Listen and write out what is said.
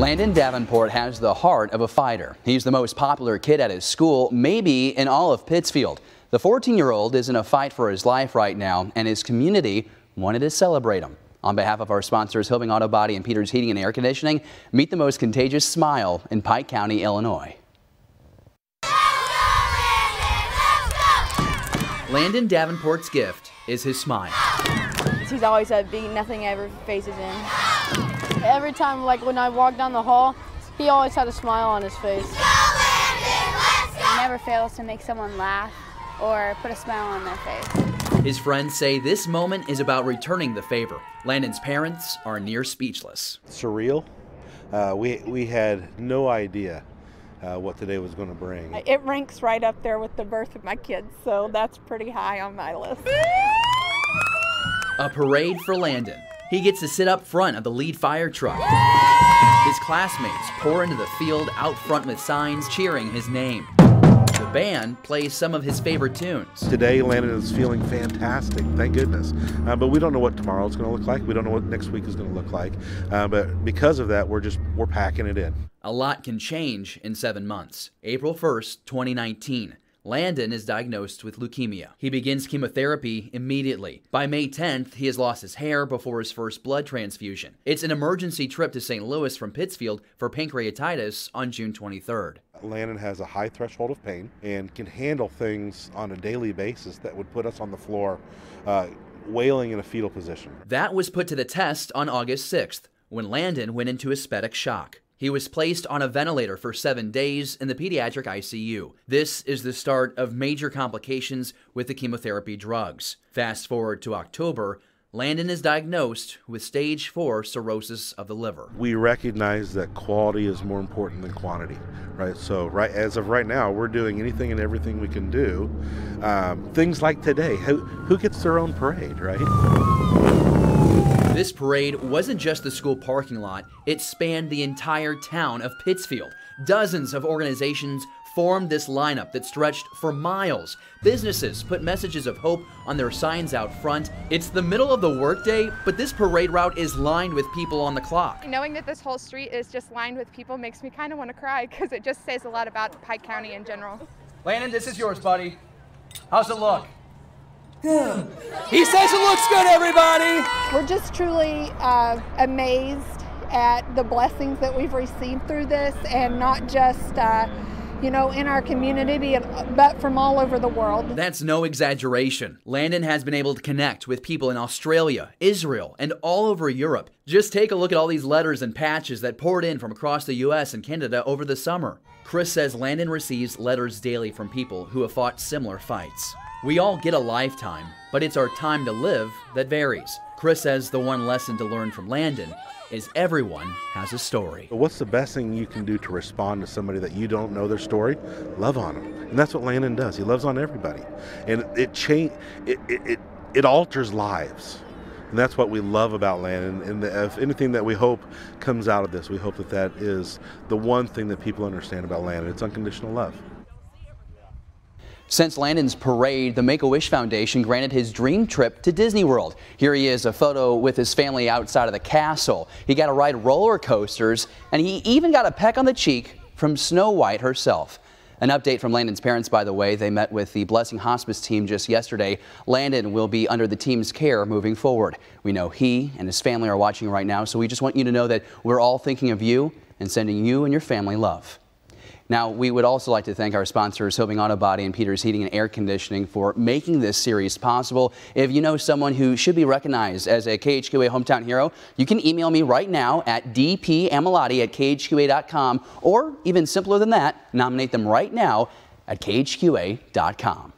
Landon Davenport has the heart of a fighter. He's the most popular kid at his school, maybe in all of Pittsfield. The 14-year-old is in a fight for his life right now, and his community wanted to celebrate him. On behalf of our sponsors, Hillbing Auto Body and Peters Heating and Air Conditioning, meet the most contagious smile in Pike County, Illinois. Landon Davenport's gift is his smile. He's always upbeat, nothing ever phases him. Every time, like when I walk down the hall, he always had a smile on his face. He never fails to make someone laugh or put a smile on their face. His friends say this moment is about returning the favor. Landon's parents are near speechless. Surreal. We had no idea what today was going to bring. It ranks right up there with the birth of my kids, so that's pretty high on my list. A parade for Landon. He gets to sit up front of the lead fire truck. His classmates pour into the field out front with signs cheering his name. The band plays some of his favorite tunes. Today, Landon is feeling fantastic, thank goodness. But we don't know what tomorrow's going to look like. We don't know what next week is going to look like. But because of that, we're packing it in. A lot can change in 7 months. April 1st, 2019. Landon is diagnosed with leukemia. He begins chemotherapy immediately. By May 10th, he has lost his hair before his first blood transfusion. It's an emergency trip to St. Louis from Pittsfield for pancreatitis on June 23rd. Landon has a high threshold of pain and can handle things on a daily basis that would put us on the floor wailing in a fetal position. That was put to the test on August 6th when Landon went into aesthetic shock. He was placed on a ventilator for 7 days in the pediatric ICU. This is the start of major complications with the chemotherapy drugs. Fast forward to October, Landon is diagnosed with stage 4 cirrhosis of the liver. We recognize that quality is more important than quantity, right? So as of right now, we're doing anything and everything we can do. Things like today, who gets their own parade, right? This parade wasn't just the school parking lot, it spanned the entire town of Pittsfield. Dozens of organizations formed this lineup that stretched for miles. Businesses put messages of hope on their signs out front. It's the middle of the workday, but this parade route is lined with people on the clock. Knowing that this whole street is just lined with people makes me kind of want to cry because it just says a lot about Pike County in general. Landon, this is yours, buddy. How's it look? He says it looks good, everybody! We're just truly amazed at the blessings that we've received through this, and not just, in our community, but from all over the world. That's no exaggeration. Landon has been able to connect with people in Australia, Israel, and all over Europe. Just take a look at all these letters and patches that poured in from across the US and Canada over the summer. Chris says Landon receives letters daily from people who have fought similar fights. We all get a lifetime, but it's our time to live that varies. Chris says the one lesson to learn from Landon is everyone has a story. What's the best thing you can do to respond to somebody that you don't know their story? Love on them. And that's what Landon does. He loves on everybody. And it alters lives. And that's what we love about Landon. And if anything that we hope comes out of this, we hope that is the one thing that people understand about Landon. It's unconditional love. Since Landon's parade, the Make-A-Wish Foundation granted his dream trip to Disney World. Here he is, a photo with his family outside of the castle. He got to ride roller coasters, and he even got a peck on the cheek from Snow White herself. An update from Landon's parents, by the way. They met with the Blessing Hospice team just yesterday. Landon will be under the team's care moving forward. We know he and his family are watching right now, so we just want you to know that we're all thinking of you and sending you and your family love. Now, we would also like to thank our sponsors, Hillbing Auto Body and Peters Heating and Air Conditioning, for making this series possible. If you know someone who should be recognized as a KHQA hometown hero, you can email me right now at dpamalotti@khqa.com, or even simpler than that, nominate them right now at khqa.com.